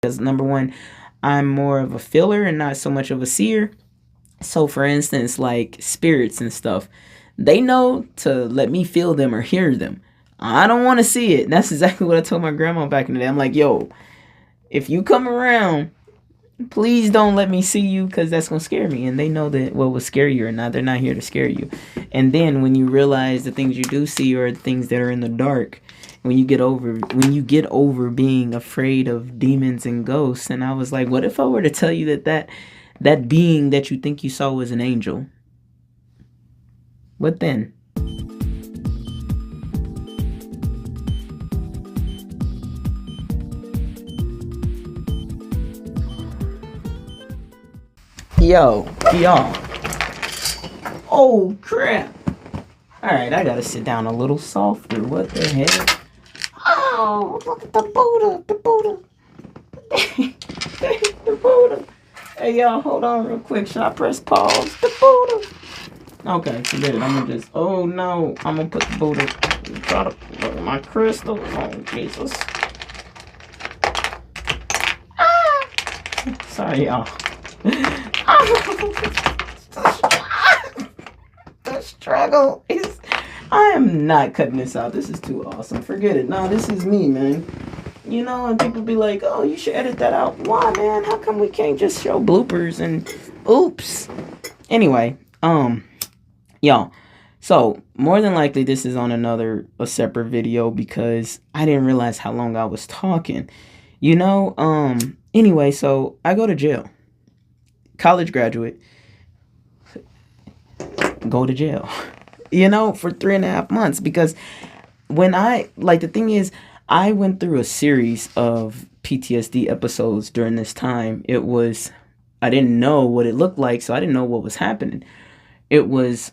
because number one, I'm more of a feeler and not so much of a seer. So for instance, like spirits and stuff, they know to let me feel them or hear them. I don't want to see it. That's exactly what I told my grandma back in the day. I'm like, yo, if you come around, please don't let me see you because that's going to scare me. And they know that what will scare you or not. They're not here to scare you. And then when you realize the things you do see are the things that are in the dark, when you get over being afraid of demons and ghosts, and I was like, what if I were to tell you that being that you think you saw was an angel? What then? Yo, y'all. Oh crap. Alright, I gotta sit down a little softer. What the heck? Oh, look at the Buddha. The Buddha. The Buddha. Hey, y'all, hold on real quick. Should I press pause? The Buddha. Okay, forget it. I'm gonna just. Oh no. I'm gonna put the Buddha. Try to. Look at my crystal. Oh, Jesus. Ah! Sorry, y'all. The struggle is. I am not cutting this out. This is too awesome. Forget it. No, this is me, man. You know, and people be like, oh, you should edit that out. Why, man? How come we can't just show bloopers and oops? Anyway, y'all. So, more than likely, this is on a separate video because I didn't realize how long I was talking. You know, anyway, so I go to jail. College graduate. Go to jail. You know, for 3.5 months because the thing is, I went through a series of PTSD episodes during this time. I didn't know what it looked like, so I didn't know what was happening. It was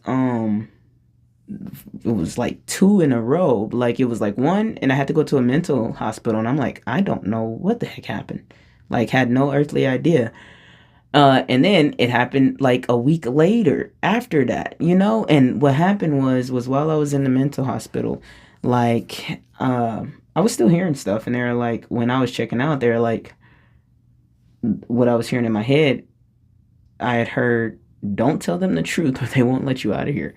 like two in a row. Like it was like one, and I had to go to a mental hospital, and I'm like, I don't know what the heck happened. Like, had no earthly idea. And then it happened like a week later after that, you know? And what happened was while I was in the mental hospital, like, I was still hearing stuff. And they were like, when I was checking out, they were like, what I was hearing in my head, I had heard, don't tell them the truth or they won't let you out of here.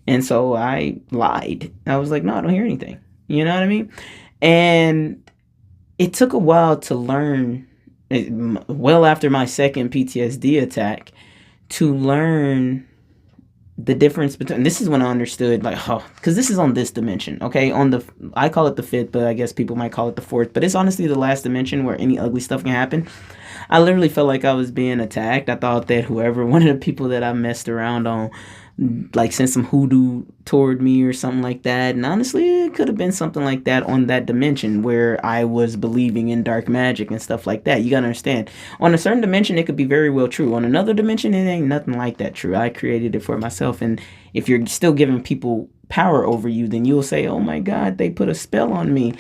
And so I lied. I was like, no, I don't hear anything. You know what I mean? And it took a while to learn, well after my second PTSD attack, to learn the difference between, this is when I understood, like, oh, because this is on this dimension, okay? I call it the fifth, but I guess people might call it the fourth, but it's honestly the last dimension where any ugly stuff can happen. I literally felt like I was being attacked. I thought that one of the people that I messed around on, like, sent some hoodoo toward me or something like that. And honestly, it could have been something like that on that dimension where I was believing in dark magic and stuff like that. You gotta understand, on a certain dimension, it could be very well true. On another dimension, it ain't nothing like that true. I created it for myself. And if you're still giving people power over you, then you'll say, oh my God, they put a spell on me.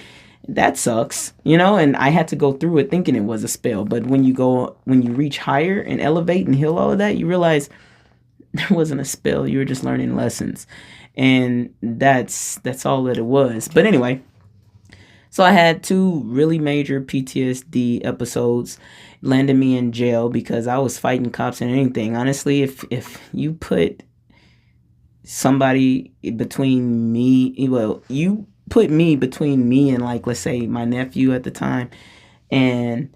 That sucks, you know? And I had to go through it thinking it was a spell. But when you reach higher and elevate and heal all of that, you realize there wasn't a spell. You were just learning lessons. And that's all that it was. But anyway, so I had two really major PTSD episodes landing me in jail because I was fighting cops and anything. Honestly, if you put somebody between me, well, you put me between me and, like, let's say my nephew at the time and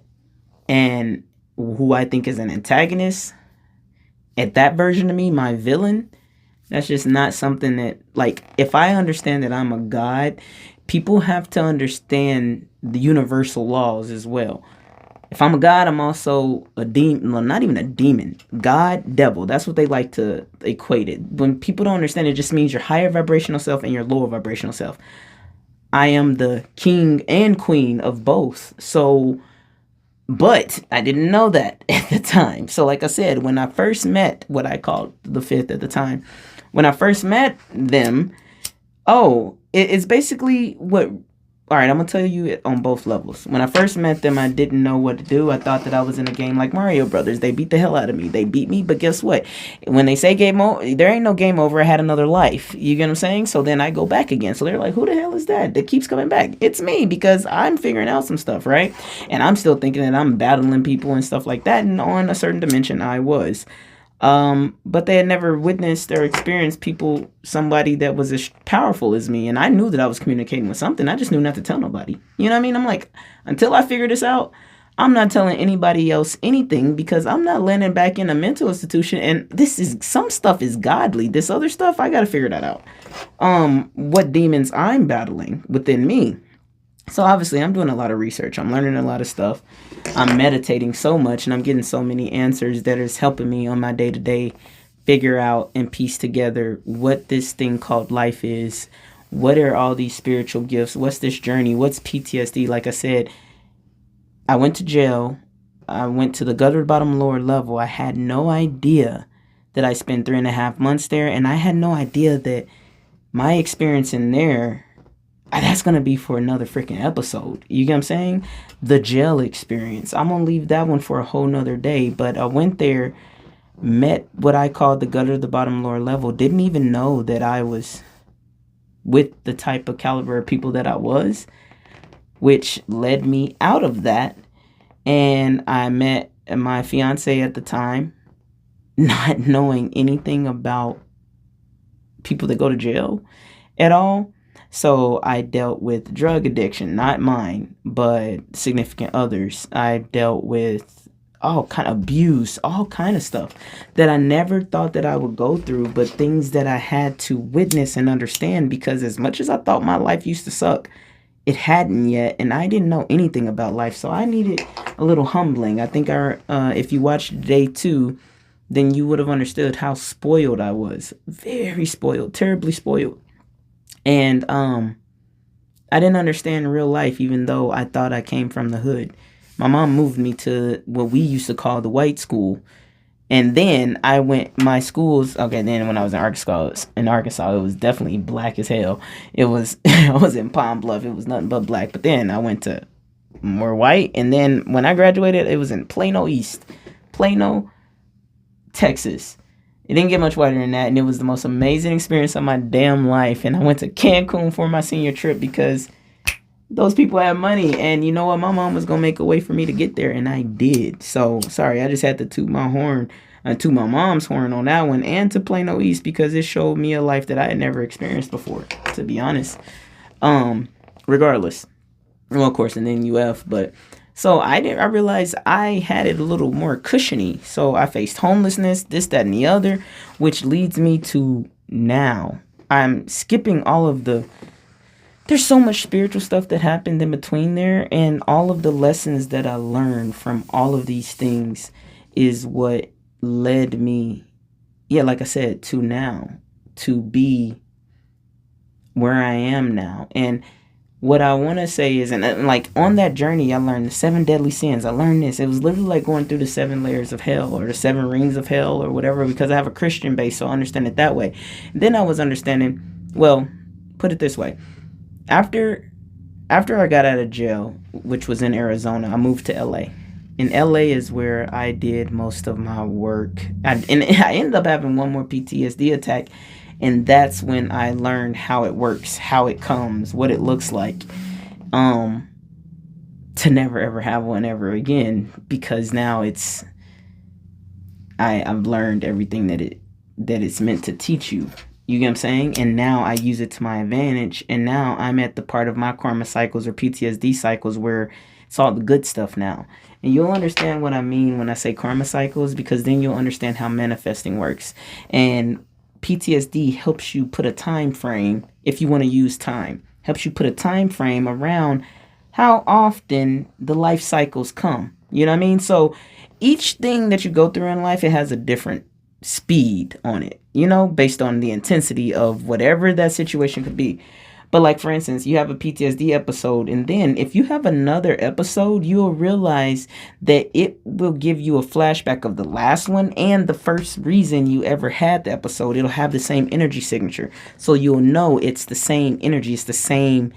who I think is an antagonist, at that version of me, my villain, that's just not something that, like, if I understand that I'm a god, people have to understand the universal laws as well. If I'm a god, I'm also a demon. Well, not even a demon. God, devil. That's what they like to equate it. When people don't understand, it just means your higher vibrational self and your lower vibrational self. I am the king and queen of both. So, but I didn't know that at the time. So like I said, when I first met what I called the fifth at the time, when I first met them, it's basically what all right, I'm gonna tell you it on both levels. When I first met them, I didn't know what to do. I thought that I was in a game like Mario Brothers. They beat the hell out of me. They beat me, but guess what? When they say game over, there ain't no game over. I had another life. You get what I'm saying? So then I go back again. So they're like, who the hell is that keeps coming back? It's me, because I'm figuring out some stuff, right? And I'm still thinking that I'm battling people and stuff like that. And on a certain dimension, I was. But they had never witnessed or experienced somebody that was as powerful as me. And I knew that I was communicating with something. I just knew not to tell nobody. You know what I mean? I'm like, until I figure this out, I'm not telling anybody else anything, because I'm not landing back in a mental institution. And some stuff is godly. This other stuff, I got to figure that out. What demons I'm battling within me. So obviously I'm doing a lot of research. I'm learning a lot of stuff. I'm meditating so much, and I'm getting so many answers that is helping me on my day-to-day figure out and piece together what this thing called life is. What are all these spiritual gifts? What's this journey? What's PTSD? Like I said, I went to jail. I went to the gutter bottom lower level. I had no idea that I spent 3.5 months there, and I had no idea that my experience in there, that's going to be for another freaking episode. You get what I'm saying? The jail experience. I'm going to leave that one for a whole nother day. But I went there, met what I called the gutter, the bottom lower level. Didn't even know that I was with the type of caliber of people that I was, which led me out of that. And I met my fiance at the time, not knowing anything about people that go to jail at all. So I dealt with drug addiction, not mine, but significant others. I dealt with all kind of abuse, all kind of stuff that I never thought that I would go through, but things that I had to witness and understand, because as much as I thought my life used to suck, it hadn't yet, and I didn't know anything about life. So I needed a little humbling. I think if you watched day 2, then you would have understood how spoiled I was. Very spoiled, terribly spoiled. And I didn't understand real life, even though I thought I came from the hood. My mom moved me to what we used to call the white school. And then my schools, okay, then when I was in Arkansas, it was definitely black as hell. It was, I was in Palm Bluff. It was nothing but black. But then I went to more white. And then when I graduated, it was in Plano East, Plano, Texas. It didn't get much whiter than that, and it was the most amazing experience of my damn life. And I went to Cancun for my senior trip because those people had money, and you know what? My mom was going to make a way for me to get there, and I did. So, sorry, I just had to toot my mom's horn on that one, and to Plano East, because it showed me a life that I had never experienced before, to be honest. Regardless. Well, of course, and then UF, but... So I realized I had it a little more cushiony. So I faced homelessness, this, that, and the other, which leads me to now. I'm skipping all of there's so much spiritual stuff that happened in between there, and all of the lessons that I learned from all of these things is what led me, like I said, to now, to be where I am now. And what I want to say is, and like on that journey, I learned the 7 deadly sins. I learned this. It was literally like going through the 7 layers of hell, or the 7 rings of hell, or whatever, because I have a Christian base, so I understand it that way. Then I was understanding, well, put it this way. After I got out of jail, which was in Arizona, I moved to LA. In LA is where I did most of my work. And I ended up having one more PTSD attack. And that's when I learned how it works, how it comes, what it looks like, to never ever have one ever again, because now I've learned everything that it's meant to teach you. You get what I'm saying? And now I use it to my advantage. And now I'm at the part of my karma cycles or PTSD cycles where it's all the good stuff now. And you'll understand what I mean when I say karma cycles, because then you'll understand how manifesting works. And PTSD helps you put a time frame, if you want to use time, helps you put a time frame around how often the life cycles come. You know what I mean? So each thing that you go through in life, it has a different speed on it, based on the intensity of whatever that situation could be. But like, for instance, you have a PTSD episode, and then if you have another episode, you'll realize that it will give you a flashback of the last one and the first reason you ever had the episode. It'll have the same energy signature. So you'll know it's the same energy. It's the same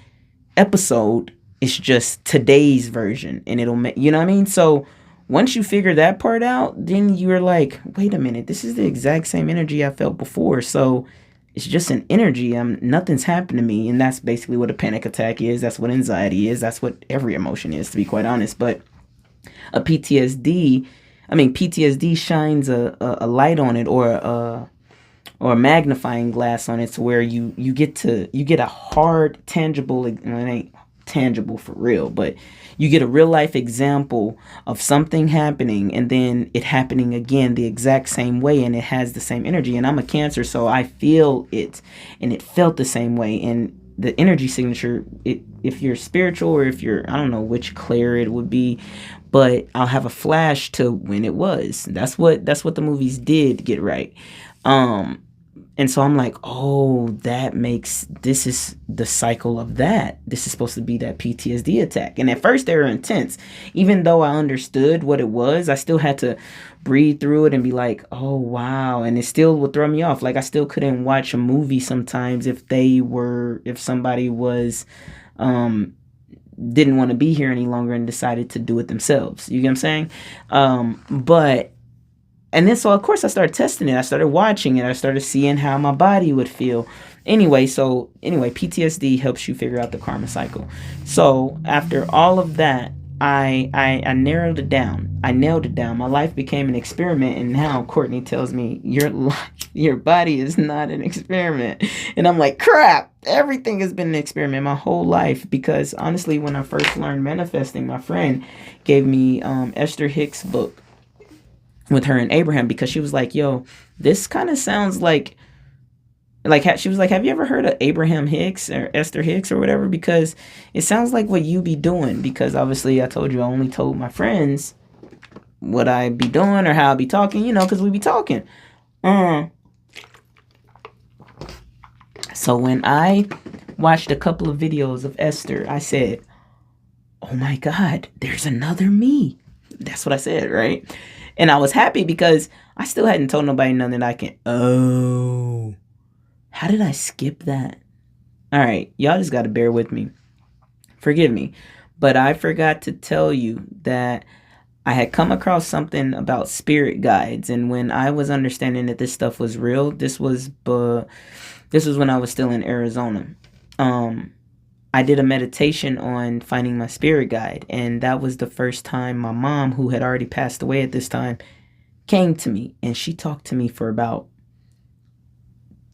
episode is just today's version, and it'll make, you know what I mean? So once you figure that part out, then you're like, wait a minute, this is the exact same energy I felt before. So it's just an energy. Nothing's happened to me, and that's basically what a panic attack is. That's what anxiety is. That's what every emotion is, to be quite honest. But a PTSD, PTSD shines a light on it, or a magnifying glass on it, to where you get a hard, tangible, it ain't tangible for real, but you get a real life example of something happening, and then it happening again the exact same way, and it has the same energy. And I'm a Cancer, so I feel it, and it felt the same way. And the energy signature, if you're spiritual, or if you're, I don't know which clair it would be, but I'll have a flash to when it was. That's what the movies did get right. And so I'm like, oh, this is the cycle of that. This is supposed to be that PTSD attack. And at first they were intense. Even though I understood what it was, I still had to breathe through it and be like, oh, wow. And it still would throw me off. Like, I still couldn't watch a movie sometimes if somebody was, didn't want to be here any longer and decided to do it themselves. You get what I'm saying? And then, so of course I started testing it. I started watching it. I started seeing how my body would feel. Anyway, PTSD helps you figure out the karma cycle. So after all of that, I narrowed it down. I nailed it down. My life became an experiment, and now Courtney tells me your body is not an experiment. And I'm like, crap. Everything has been an experiment my whole life, because honestly, when I first learned manifesting, my friend gave me Esther Hicks' book with her and Abraham, because she was like, yo, this kind of sounds like she was like, have you ever heard of Abraham Hicks or Esther Hicks or whatever? Because it sounds like what you be doing. Because obviously I told you I only told my friends what I be doing or how I be talking, because we be talking. So when I watched a couple of videos of Esther, I said, oh my God, there's another me. That's what I said, right? And I was happy because I still hadn't told nobody nothing that I can. Oh, how did I skip that? All right, y'all just got to bear with me. Forgive me. But I forgot to tell you that I had come across something about spirit guides. And when I was understanding that this stuff was real, this was when I was still in Arizona. I did a meditation on finding my spirit guide, and that was the first time my mom, who had already passed away at this time, came to me, and she talked to me for about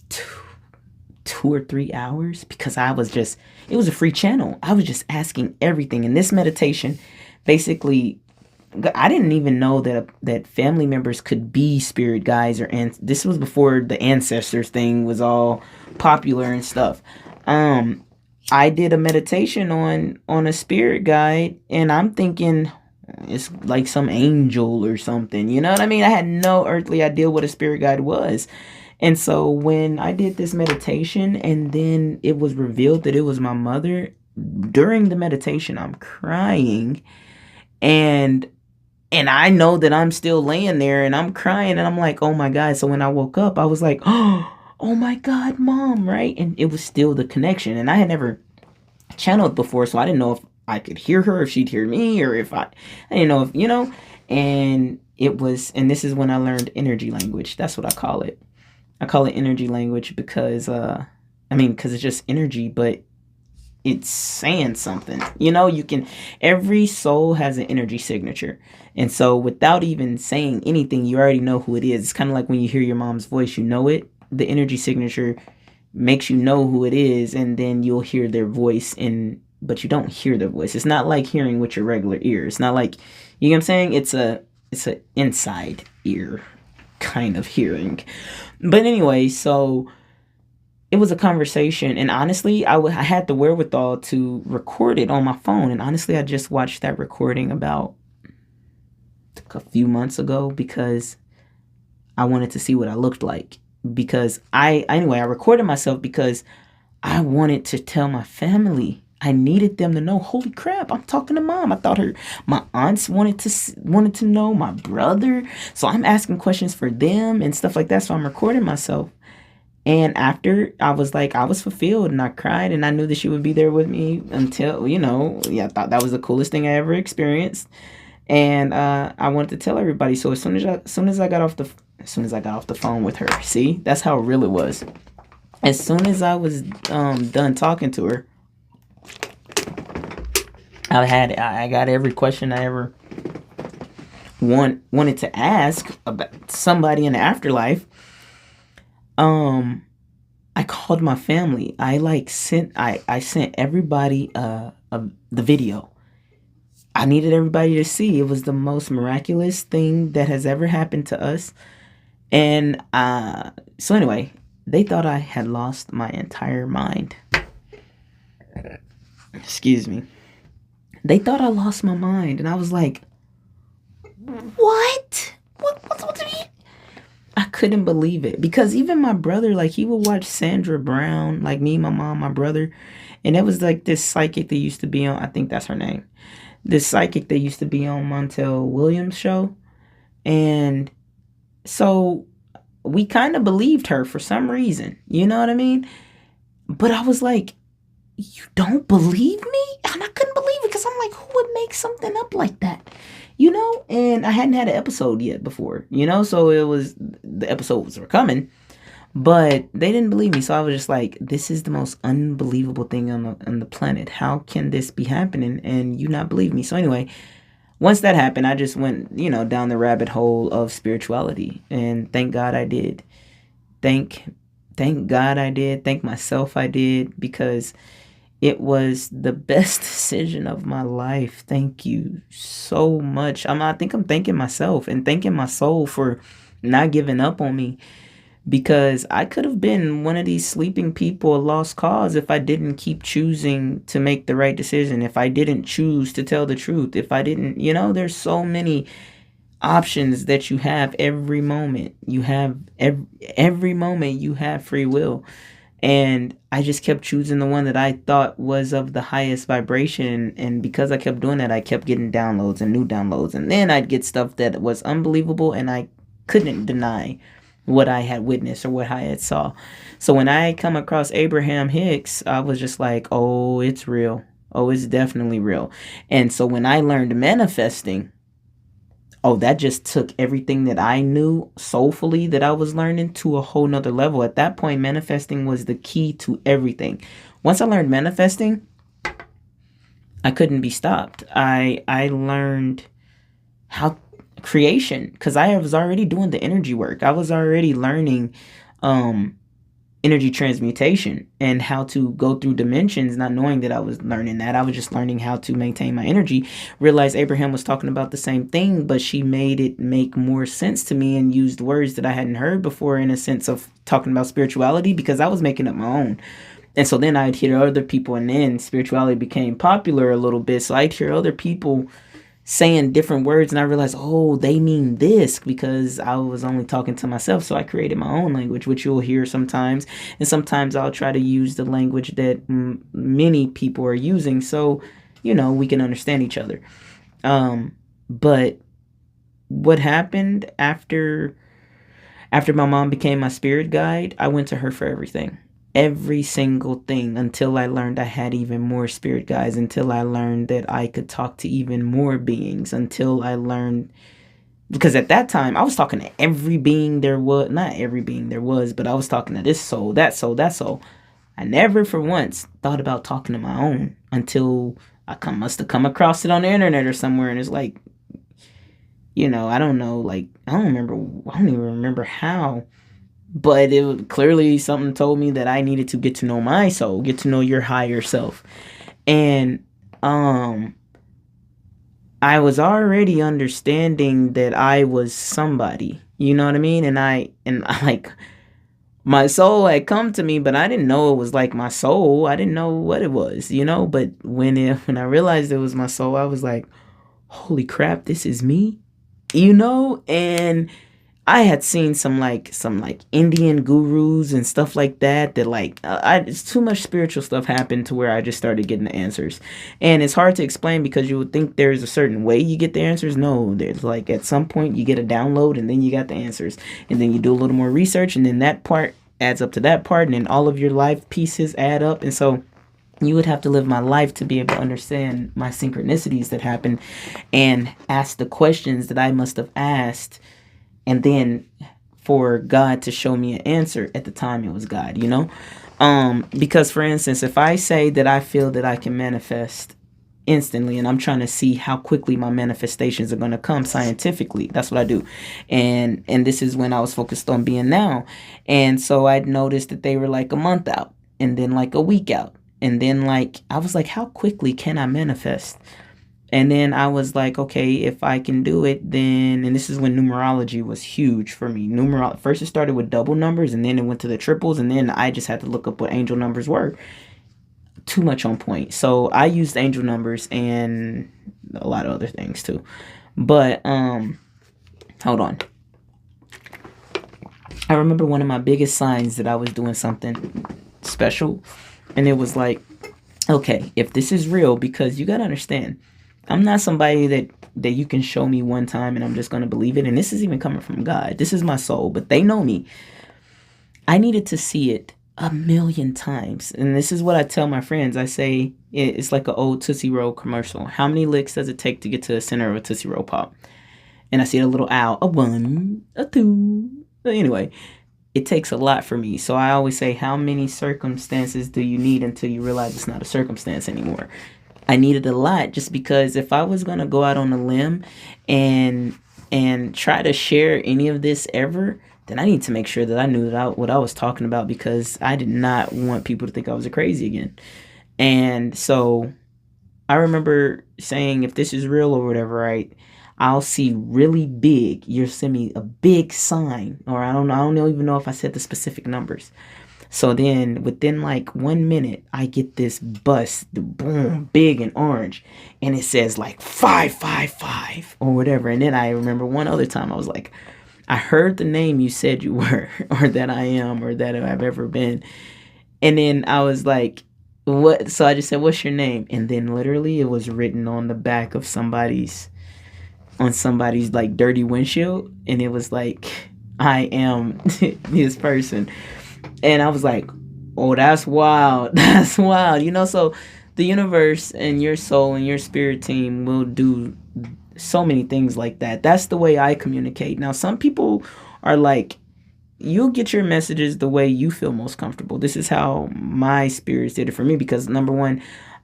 two or 3 hours, because it was a free channel. I was just asking everything. And this meditation, basically, I didn't even know that family members could be spirit guides, this was before the ancestors thing was all popular and stuff. I did a meditation on a spirit guide, and I'm thinking it's like some angel or something. You know what I mean? I had no earthly idea what a spirit guide was. And so when I did this meditation, and then it was revealed that it was my mother, during the meditation, I'm crying, and I know that I'm still laying there, and I'm crying, and I'm like, oh my God. So when I woke up, I was like, oh my God, Mom, right? And it was still the connection. And I had never channeled before, so I didn't know if I could hear her, if she'd hear me, or if I didn't know if, and this is when I learned energy language. That's what I call it. I call it energy language because, because it's just energy, but it's saying something. Every soul has an energy signature. And so without even saying anything, you already know who it is. It's kind of like when you hear your mom's voice, you know it. The energy signature makes you know who it is, and then you'll hear their voice, but you don't hear their voice. It's not like hearing with your regular ear. It's not like, you know what I'm saying? It's a inside ear kind of hearing. But anyway, so it was a conversation, and honestly, I had the wherewithal to record it on my phone. And honestly, I just watched that recording about a few months ago because I wanted to see what I looked like. Because I recorded myself because I wanted to tell my family. I needed them to know, holy crap, I'm talking to Mom. I thought my aunts wanted to know, my brother. So I'm asking questions for them and stuff like that. So I'm recording myself. And after, I was like, I was fulfilled and I cried and I knew that she would be there with me until, yeah, I thought that was the coolest thing I ever experienced. And I wanted to tell everybody. So as soon as I got off the phone with her, see, that's how real it was. As soon as I was done talking to her, I got every question I ever wanted to ask about somebody in the afterlife. I called my family. I sent everybody the video. I needed everybody to see. It was the most miraculous thing that has ever happened to us. And so anyway, they thought I had lost my entire mind. Excuse me. They thought I lost my mind, and I was like, "What? What do you?" I couldn't believe it, because even my brother, like, he would watch Sandra Brown, like me, my mom, my brother, and it was like this psychic that used to be on. I think that's her name. This psychic that used to be on Montel Williams' show, and so we kind of believed her for some reason. You know what I mean? But I was like, "You don't believe me?" And I couldn't believe it, because I'm like, who would make something up like that? And I hadn't had an episode yet before, so the episodes were coming, but they didn't believe me. So I was just like, this is the most unbelievable thing on the planet. How can this be happening and you not believe me? So anyway, once that happened, I just went, down the rabbit hole of spirituality, and thank God I did. Thank God I did. Thank myself I did, because it was the best decision of my life. Thank you so much. I think I'm thanking myself and thanking my soul for not giving up on me, because I could have been one of these sleeping people, a lost cause, if I didn't keep choosing to make the right decision, if I didn't choose to tell the truth, if I didn't, there's so many options that you have every moment. You have every moment you have free will. And I just kept choosing the one that I thought was of the highest vibration. And because I kept doing that, I kept getting downloads and new downloads. And then I'd get stuff that was unbelievable, and I couldn't deny what I had witnessed or what I had saw. So when I come across Abraham Hicks, I was just like, oh, it's real. Oh, it's definitely real. And so when I learned manifesting, that just took everything that I knew soulfully that I was learning to a whole nother level. At that point, manifesting was the key to everything. Once I learned manifesting, I couldn't be stopped. I learned how creation, because I was already doing the energy work. I was already learning energy transmutation and how to go through dimensions, not knowing that I was learning that. I was just learning how to maintain my energy. Realized Abraham was talking about the same thing, but she made it make more sense to me and used words that I hadn't heard before, in a sense of talking about spirituality, because I was making up my own. And so then I'd hear other people, and then spirituality became popular a little bit. So I'd hear other people saying different words, and I realized, they mean this, because I was only talking to myself. So I created my own language, which you'll hear sometimes, and sometimes I'll try to use the language that many people are using, so we can understand each other. But what happened after my mom became my spirit guide, I went to her for everything. Every single thing, until I learned I had even more spirit guides, until I learned that I could talk to even more beings, until I learned, because at that time I was talking to every being there was, not every being there was, but I was talking to this soul, that soul, that soul. I never for once thought about talking to my own, until I must have come across it on the internet or somewhere, and it's like, I don't know, like, I don't even remember how. But it was clearly something told me that I needed to get to know my soul, get to know your higher self. And I was already understanding that I was somebody, you know what I mean? And I like, my soul had come to me, but I didn't know it was like my soul. I didn't know what it was, but when I realized it was my soul, I was like, holy crap, this is me, and I had seen some Indian gurus and stuff like that it's too much spiritual stuff happened to where I just started getting the answers. And it's hard to explain, because you would think there's a certain way you get the answers. No, there's at some point you get a download, and then you got the answers, and then you do a little more research, and then that part adds up to that part, and then all of your life pieces add up. And so you would have to live my life to be able to understand my synchronicities that happen and ask the questions that I must have asked, and then for God to show me an answer. At the time it was God, you know? Because for instance, if I say that I feel that I can manifest instantly, and I'm trying to see how quickly my manifestations are going to come scientifically, that's what I do. And this is when I was focused on being now. And so I'd noticed that they were like a month out, and then like a week out, and then like I was like, how quickly can I manifest? And then I was like, okay, if I can do it, then, and this is when numerology was huge for me. First it started with double numbers, and then it went to the triples, and then I just had to look up what angel numbers were. Too much on point. So I used angel numbers and a lot of other things too. But hold on. I remember one of my biggest signs that I was doing something special, and it was like, okay, if this is real, because you got to understand, I'm not somebody that you can show me one time and I'm just going to believe it. And this is even coming from God. This is my soul, but they know me. I needed to see it a million times. And this is what I tell my friends. I say, it's like an old Tootsie Roll commercial. How many licks does it take to get to the center of a Tootsie Roll Pop? And I see a little owl, a 1, a 2. Anyway, it takes a lot for me. So I always say, how many circumstances do you need until you realize it's not a circumstance anymore? I needed a lot, just because if I was going to go out on a limb and try to share any of this ever, then I need to make sure that I knew what I was talking about, because I did not want people to think I was a crazy again. And so I remember saying, if this is real or whatever, right, I'll see really big. You'll send me a big sign, or I don't even know if I said the specific numbers. So then within like 1 minute, I get this bus, boom, big and orange, and it says like 555 or whatever. And then I remember one other time I was like, I heard the name you said you were, or that I am, or that I've ever been. And then I was like, what? So I just said, what's your name? And then literally it was written on the back of somebody's like dirty windshield. And it was like, I am this person. And I was like, oh, that's wild. That's wild. You know, so the universe and your soul and your spirit team will do so many things like that. That's the way I communicate. Now, some people are like, you'll get your messages the way you feel most comfortable. This is how my spirits did it for me, because number one,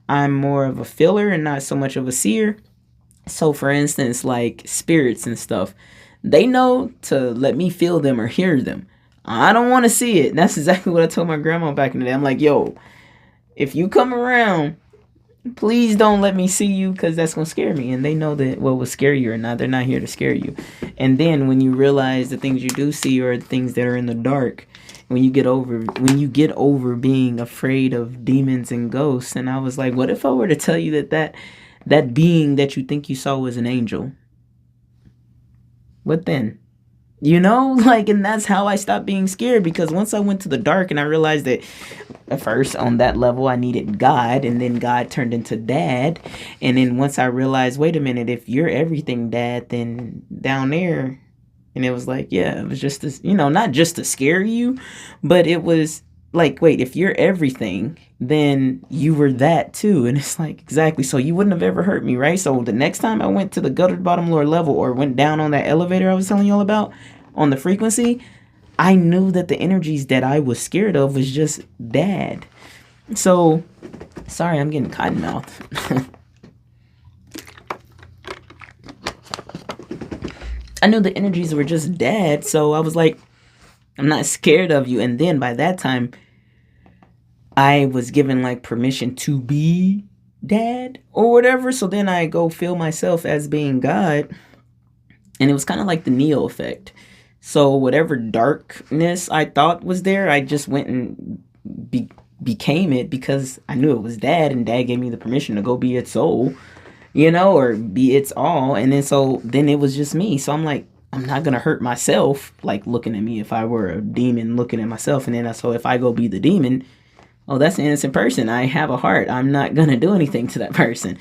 I'm more of a feeler and not so much of a seer. So for instance, like spirits and stuff, they know to let me feel them or hear them. I don't want to see it. That's exactly what I told my grandma back in the day. I'm like, yo, if you come around, please don't let me see you, because that's going to scare me. And they know that what will scare you or not. They're not here to scare you. And then when you realize the things you do see are things that are in the dark, when you get over being afraid of demons and ghosts. And I was like, what if I were to tell you that being that you think you saw was an angel? What then? You know, like, and that's how I stopped being scared, because once I went to the dark and I realized that at first on that level I needed God, and then God turned into Dad. And then once I realized, wait a minute, if you're everything, Dad, then down there, and it was like, yeah, it was just this, you know, not just to scare you, but it was like, wait, if you're everything, then you were that too. And it's like, exactly. So you wouldn't have ever hurt me, right? So the next time I went to the gutter bottom lower level, or went down on that elevator I was telling you all about on the frequency, I knew that the energies that I was scared of was just Dad. So, sorry, I'm getting cotton mouth. I knew the energies were just Dad. So I was like, I'm not scared of you. And then by that time, I was given like permission to be Dad or whatever. So then I go feel myself as being God. And it was kind of like the Neo effect. So whatever darkness I thought was there, I just went and became it, because I knew it was Dad, and Dad gave me the permission to go be its soul, you know, or be its all. And then it was just me. So I'm like, I'm not going to hurt myself, like looking at me if I were a demon looking at myself. And then so if I go be the demon, oh, that's an innocent person. I have a heart. I'm not going to do anything to that person.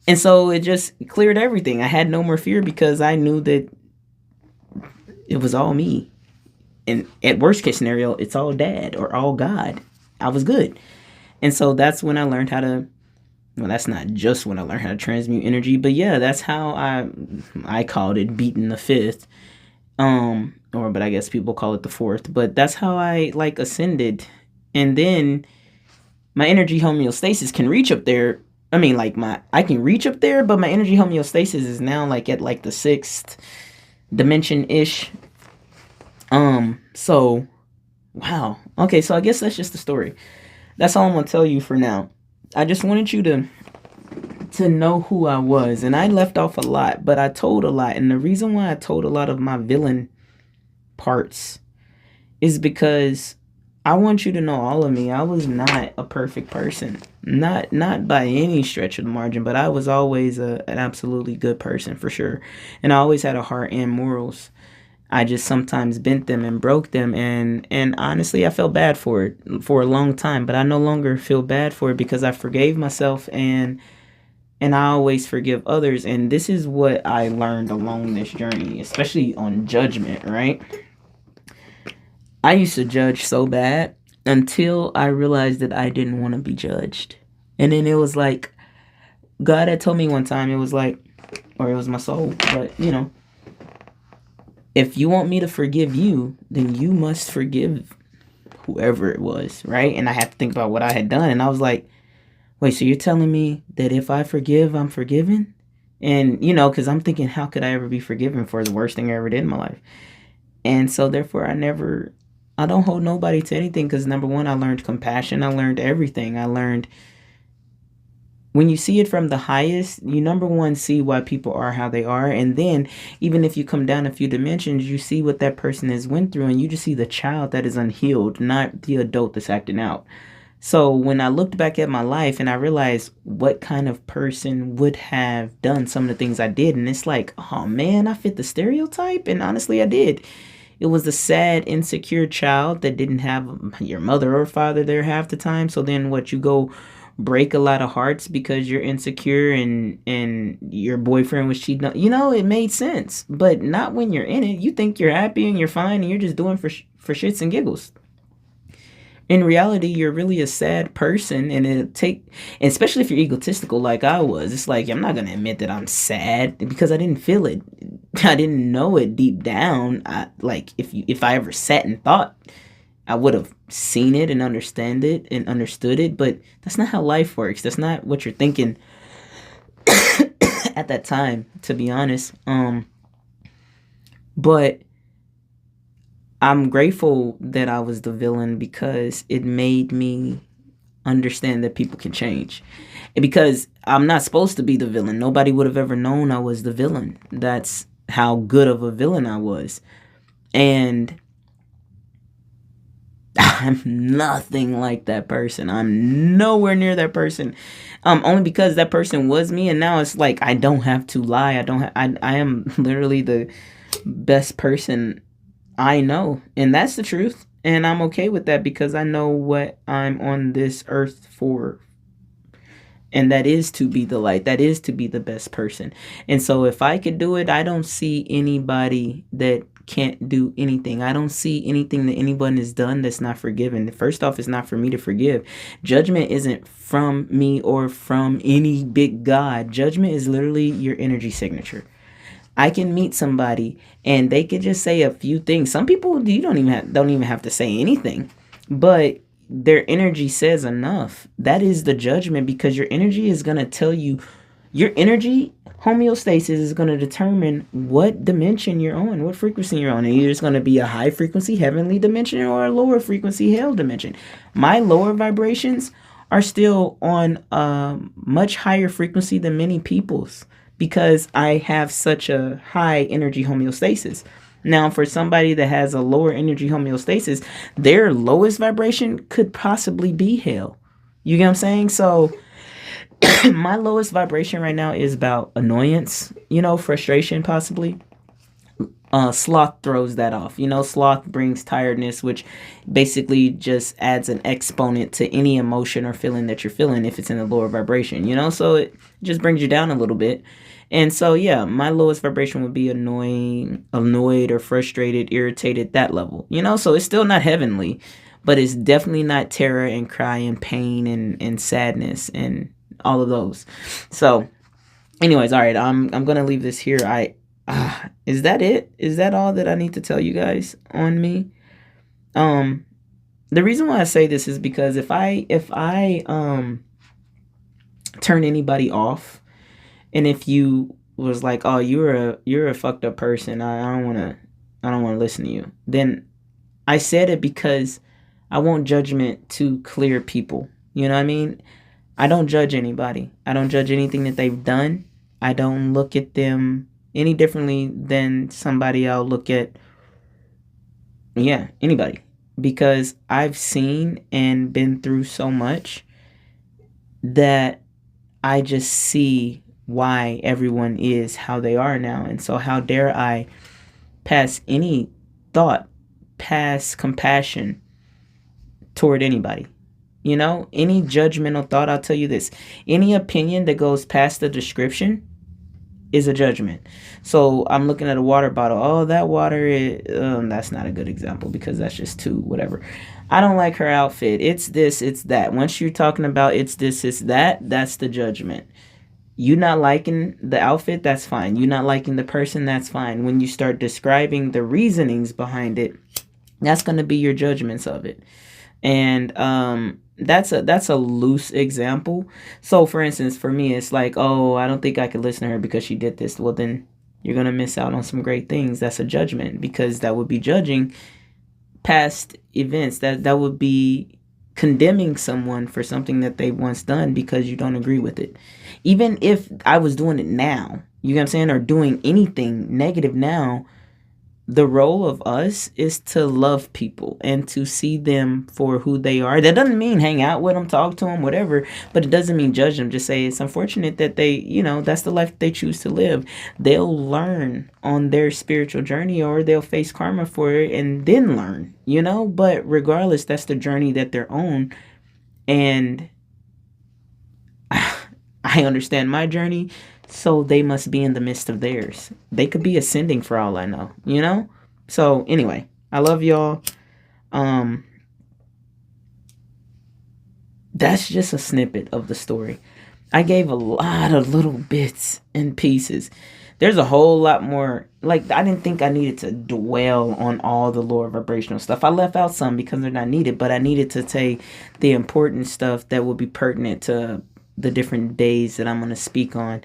And so it just cleared everything. I had no more fear, because I knew that it was all me. And at worst case scenario, it's all dad or all God. I was good. And so that's when I learned how to, well, that's not just when I learned how to transmute energy, but yeah, that's how I called it beating the fifth. But I guess people call it the fourth, but that's how I like ascended. And then my energy homeostasis can reach up there. I mean, like I can reach up there, but my energy homeostasis is now like at like the sixth dimension ish. So wow. Okay, so I guess that's just the story. That's all I'm gonna tell you for now. I just wanted you to know who I was, and I left off a lot, but I told a lot. And the reason why I told a lot of my villain parts is because I want you to know all of me. I was not a perfect person, not by any stretch of the margin, but I was always an absolutely good person for sure, and I always had a heart and morals. I just sometimes bent them and broke them, and honestly, I felt bad for it for a long time, but I no longer feel bad for it because I forgave myself, and I always forgive others. And this is what I learned along this journey, especially on judgment, right? I used to judge so bad until I realized that I didn't want to be judged. And then it was like, God had told me one time, it was like, or it was my soul, but you know, if you want me to forgive you, then you must forgive whoever it was, right? And I had to think about what I had done. And I was like, wait, so you're telling me that if I forgive, I'm forgiven? And, you know, because I'm thinking, how could I ever be forgiven for the worst thing I ever did in my life? And so therefore, I don't hold nobody to anything because number one, I learned compassion. I learned everything. I learned when you see it from the highest, you number one see why people are how they are. And then even if you come down a few dimensions, you see what that person has went through, and you just see the child that is unhealed, not the adult that's acting out. So when I looked back at my life and I realized what kind of person would have done some of the things I did, and it's like, oh man, I fit the stereotype. And honestly, I did. It was the sad, insecure child that didn't have your mother or father there half the time. So then what, you go break a lot of hearts because you're insecure and your boyfriend was cheating on, you know, it made sense, but not when you're in it. You think you're happy and you're fine and you're just doing for shits and giggles. In reality, you're really a sad person, and it'll take, especially if you're egotistical like I was, it's like, I'm not going to admit that I'm sad because I didn't feel it. I didn't know it deep down. If I ever sat and thought, I would have seen it and understood it, but that's not how life works. That's not what you're thinking at that time, to be honest. But I'm grateful that I was the villain because it made me understand that people can change. And because I'm not supposed to be the villain. Nobody would have ever known I was the villain. That's how good of a villain I was. And I'm nothing like that person. I'm nowhere near that person. Only because that person was me, and now it's like I don't have to lie. I am literally the best person I know, and that's the truth. And I'm okay with that because I know what I'm on this earth for. And that is to be the light. That is to be the best person. And so if I could do it, I don't see anybody that can't do anything. I don't see anything that anyone has done that's not forgiven. First off, it's not for me to forgive. Judgment isn't from me or from any big God. Judgment is literally your energy signature. I can meet somebody and they could just say a few things. Some people, you don't even have to say anything, but their energy says enough. That is the judgment, because your energy is going to tell you, your energy homeostasis is going to determine what dimension you're on, what frequency you're on. And either it's going to be a high frequency heavenly dimension or a lower frequency hell dimension. My lower vibrations are still on a much higher frequency than many people's, because I have such a high energy homeostasis. Now, for somebody that has a lower energy homeostasis, their lowest vibration could possibly be hell. You get what I'm saying? So my lowest vibration right now is about annoyance, frustration possibly. Sloth throws that off. Sloth brings tiredness, which basically just adds an exponent to any emotion or feeling that you're feeling if it's in a lower vibration, so it just brings you down a little bit. And so, yeah, my lowest vibration would be annoyed or frustrated, irritated, that level. So it's still not heavenly, but it's definitely not terror and cry and pain and sadness and all of those. So, anyways, all right, I'm gonna leave this here. Is that it? Is that all that I need to tell you guys on me? Um, the reason why I say this is because if I turn anybody off, and if you was like, oh, you're a fucked up person, I don't wanna listen to you, then I said it because I want judgment to clear people. You know what I mean? I don't judge anybody. I don't judge anything that they've done. I don't look at them any differently than somebody I'll look at, yeah, anybody. Because I've seen and been through so much that I just see why everyone is how they are now. And so, how dare I pass any thought, pass compassion toward anybody? Any judgmental thought, I'll tell you this, any opinion that goes past the description is a judgment. So I'm looking at a water bottle. Oh, that water is, that's not a good example because that's just too whatever. I don't like her outfit. It's this, it's that. Once you're talking about it's this, it's that, that's the judgment. You not liking the outfit, that's fine. You not liking the person, that's fine. When you start describing the reasonings behind it, that's going to be your judgments of it. And that's a loose example. So for instance, for me, it's like, oh, I don't think I could listen to her because she did this. Well, then you're going to miss out on some great things. That's a judgment, because that would be judging past events. That would be condemning someone for something that they once done because you don't agree with it. Even if I was doing it now, you know what I'm saying, or doing anything negative now, the role of us is to love people and to see them for who they are. That doesn't mean hang out with them, talk to them, whatever, but it doesn't mean judge them. Just say it's unfortunate that they, that's the life that they choose to live. They'll learn on their spiritual journey, or they'll face karma for it and then learn, but regardless, that's the journey that they're on. And I understand my journey, so they must be in the midst of theirs. They could be ascending for all I know, So anyway, I love y'all. That's just a snippet of the story. I gave a lot of little bits and pieces. There's a whole lot more. Like, I didn't think I needed to dwell on all the lower vibrational stuff. I left out some because they're not needed, but I needed to say the important stuff that will be pertinent to the different days that I'm going to speak on.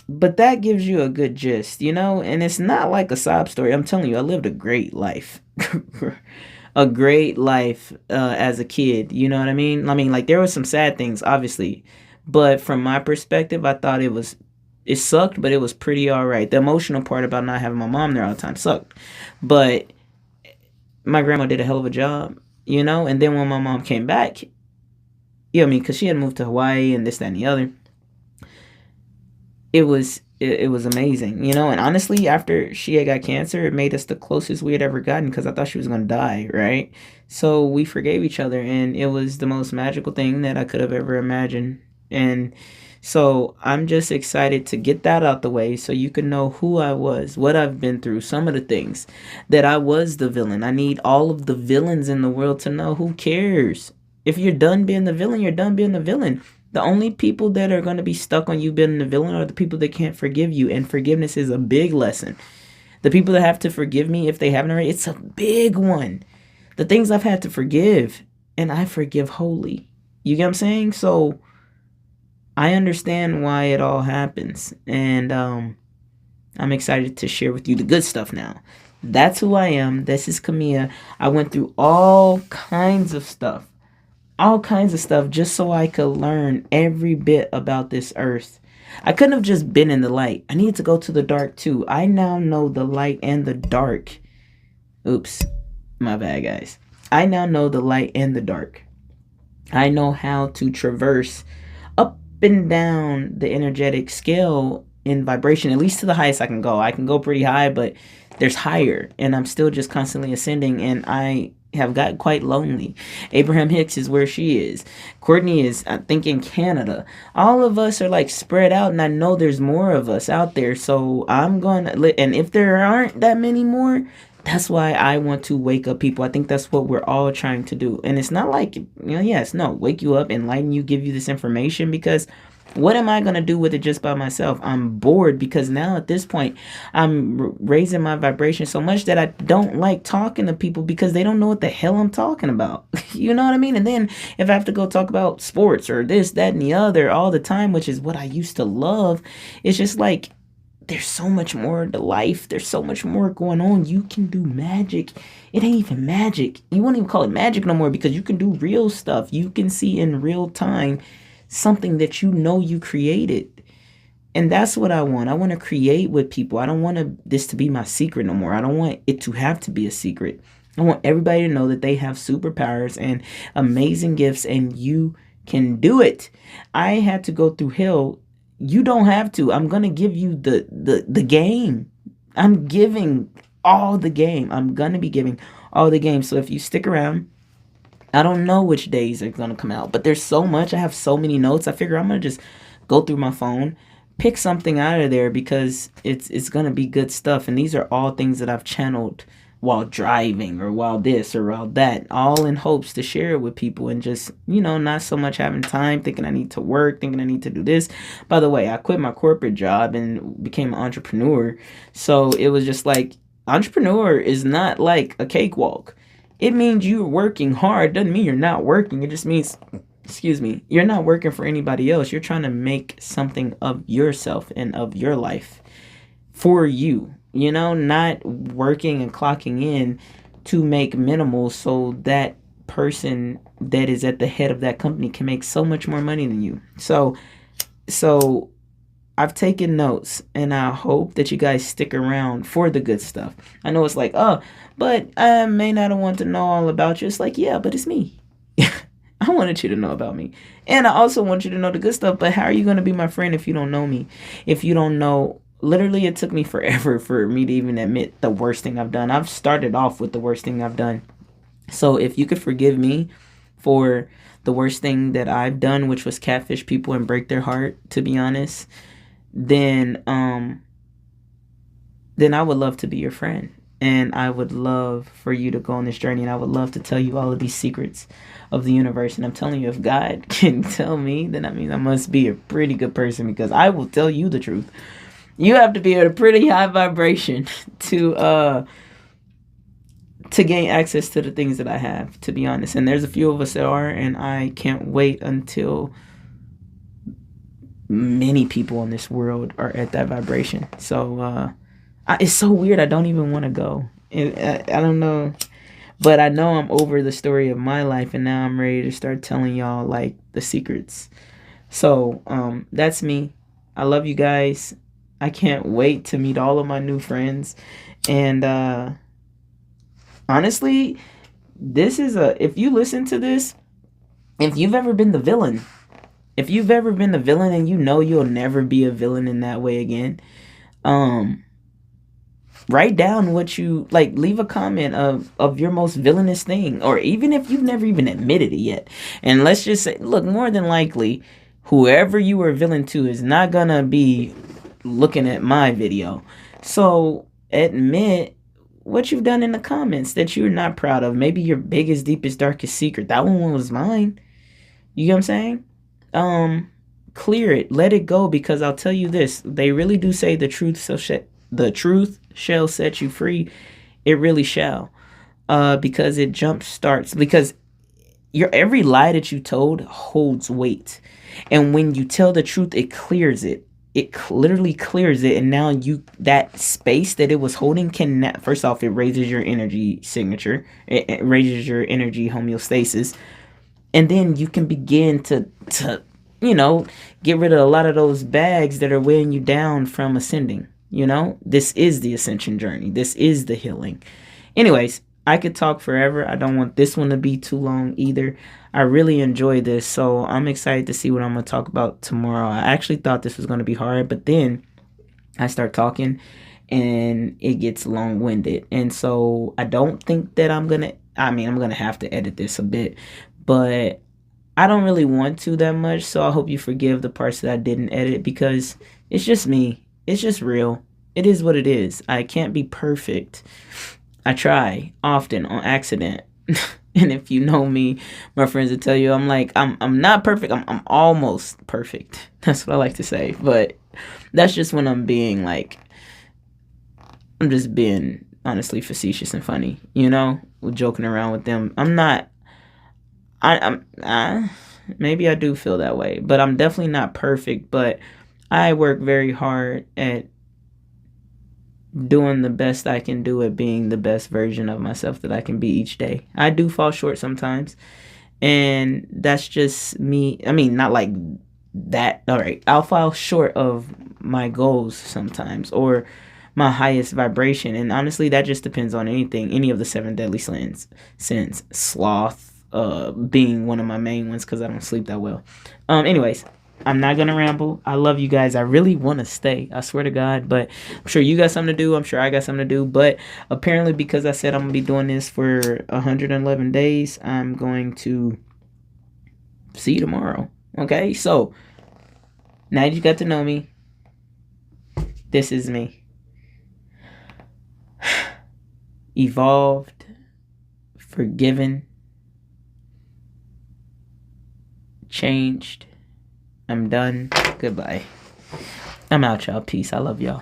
But that gives you a good gist, and it's not like a sob story. I'm telling you, I lived a great life, a great life, as a kid. You know what I mean? Like, there were some sad things, obviously, but from my perspective, I thought it sucked, but it was pretty all right. The emotional part about not having my mom there all the time sucked, but my grandma did a hell of a job, and then when my mom came back, because she had moved to Hawaii and this, that, and the other, it was amazing, and honestly, after she had got cancer, it made us the closest we had ever gotten, because I thought she was going to die, right? So we forgave each other, and it was the most magical thing that I could have ever imagined. And so I'm just excited to get that out the way, so you can know who I was, what I've been through, some of the things that I was the villain. I need all of the villains in the world to know. Who cares? If you're done being the villain, you're done being the villain. The only people that are going to be stuck on you being the villain are the people that can't forgive you. And forgiveness is a big lesson. The people that have to forgive me, if they haven't already, it's a big one. The things I've had to forgive, and I forgive wholly. You get what I'm saying? So I understand why it all happens. And I'm excited to share with you the good stuff now. That's who I am. This is Camilla. I went through all kinds of stuff. Just so I could learn every bit about this earth. I couldn't have just been in the light. I needed to go to the dark too. I now know the light and the dark. Oops, my bad, guys. I now know the light and the dark. I know how to traverse up and down the energetic scale in vibration, at least to the highest I can go. I can go pretty high, but there's higher, and I'm still just constantly ascending, and I have got quite lonely. Abraham Hicks is where she is. Courtney is, I think, in Canada. All of us are like spread out, and I know there's more of us out there. So I'm going to, and if there aren't that many more, that's why I want to wake up people. I think that's what we're all trying to do. And it's not like, yes, no, wake you up, enlighten you, give you this information, because what am I going to do with it just by myself? I'm bored, because now at this point, I'm raising my vibration so much that I don't like talking to people because they don't know what the hell I'm talking about. You know what I mean? And then if I have to go talk about sports or this, that, and the other all the time, which is what I used to love, it's just like, there's so much more to life. There's so much more going on. You can do magic. It ain't even magic. You won't even call it magic no more, because you can do real stuff. You can see in real time something that you know you created. And that's what I want. I want to create with people. I don't want this to be my secret no more. I don't want it to have to be a secret. I want everybody to know that they have superpowers and amazing gifts, and you can do it. I had to go through hell. You don't have to. I'm going to give you the game. I'm giving all the game. I'm going to be giving all the game. So if you stick around, I don't know which days are going to come out, but there's so much. I have so many notes. I figure I'm going to just go through my phone, pick something out of there, because it's going to be good stuff. And these are all things that I've channeled while driving, or while this or while that, all in hopes to share it with people, and just, not so much having time, thinking I need to work, thinking I need to do this. By the way, I quit my corporate job and became an entrepreneur. So it was just like, entrepreneur is not like a cakewalk. It means you're working hard. Doesn't mean you're not working. It just means, you're not working for anybody else. You're trying to make something of yourself and of your life for you. Not working and clocking in to make minimal so that person that is at the head of that company can make so much more money than you. So I've taken notes, and I hope that you guys stick around for the good stuff. I know it's like, but I may not want to know all about you. It's like, yeah, but it's me. I wanted you to know about me. And I also want you to know the good stuff, but how are you going to be my friend if you don't know me? If you don't know, literally it took me forever for me to even admit the worst thing I've done. I've started off with the worst thing I've done. So if you could forgive me for the worst thing that I've done, which was catfish people and break their heart, to be honest, then I would love to be your friend. And I would love for you to go on this journey, and I would love to tell you all of these secrets of the universe. And I'm telling you, if God can tell me, then that means I must be a pretty good person, because I will tell you the truth. You have to be at a pretty high vibration to gain access to the things that I have, to be honest. And there's a few of us that are, and I can't wait until many people in this world are at that vibration. So it's so weird. I don't even want to go. I don't know. But I know I'm over the story of my life, and now I'm ready to start telling y'all like the secrets. So that's me. I love you guys. I can't wait to meet all of my new friends. And honestly, this is if you listen to this, if you've ever been the villain, and you'll never be a villain in that way again, write down what you like. Leave a comment of your most villainous thing, or even if you've never even admitted it yet. And let's just say, look, more than likely, whoever you were a villain to is not gonna be looking at my video. So admit what you've done in the comments that you're not proud of. Maybe your biggest, deepest, darkest secret. That one was mine. You get what I'm saying? Clear it, let it go, because I'll tell you this, they really do say the truth shall set you free. It really shall, because it jump starts, because every lie that you told holds weight, and when you tell the truth, it clears it. Literally clears it, and now that space that it was holding can, first off, it raises your energy signature, it raises your energy homeostasis, and then you can begin to get rid of a lot of those bags that are weighing you down from ascending. This is the ascension journey. This is the healing. Anyways, I could talk forever. I don't want this one to be too long either. I really enjoyed this, so I'm excited to see what I'm going to talk about tomorrow. I actually thought this was going to be hard, but then I start talking, and it gets long-winded. And so I don't think that I'm gonna have to edit this a bit, but I don't really want to that much. So I hope you forgive the parts that I didn't edit, because it's just me. It's just real. It is what it is. I can't be perfect. I try often on accident. And if you know me, my friends will tell you I'm not perfect. I'm almost perfect. That's what I like to say. But that's just when I'm just being honestly facetious and funny, joking around with them. I'm not. Maybe I do feel that way, but I'm definitely not perfect. But I work very hard at doing the best I can do at being the best version of myself that I can be each day. I do fall short sometimes, and that's just me. I mean, not like that. All right, I'll fall short of my goals sometimes, or my highest vibration, and honestly, that just depends on any of the seven deadly sins, sloth being one of my main ones, because I don't sleep that well. Anyways, I'm not gonna ramble. I love you guys. I really want to stay, I swear to God, but I'm sure you got something to do. I'm sure I got something to do. But apparently, because I said I'm gonna be doing this for 111 days, I'm going to see you tomorrow. Okay, so now that you got to know me, this is me. Evolved, forgiven, changed. I'm done. Goodbye. I'm out, y'all. Peace. I love y'all.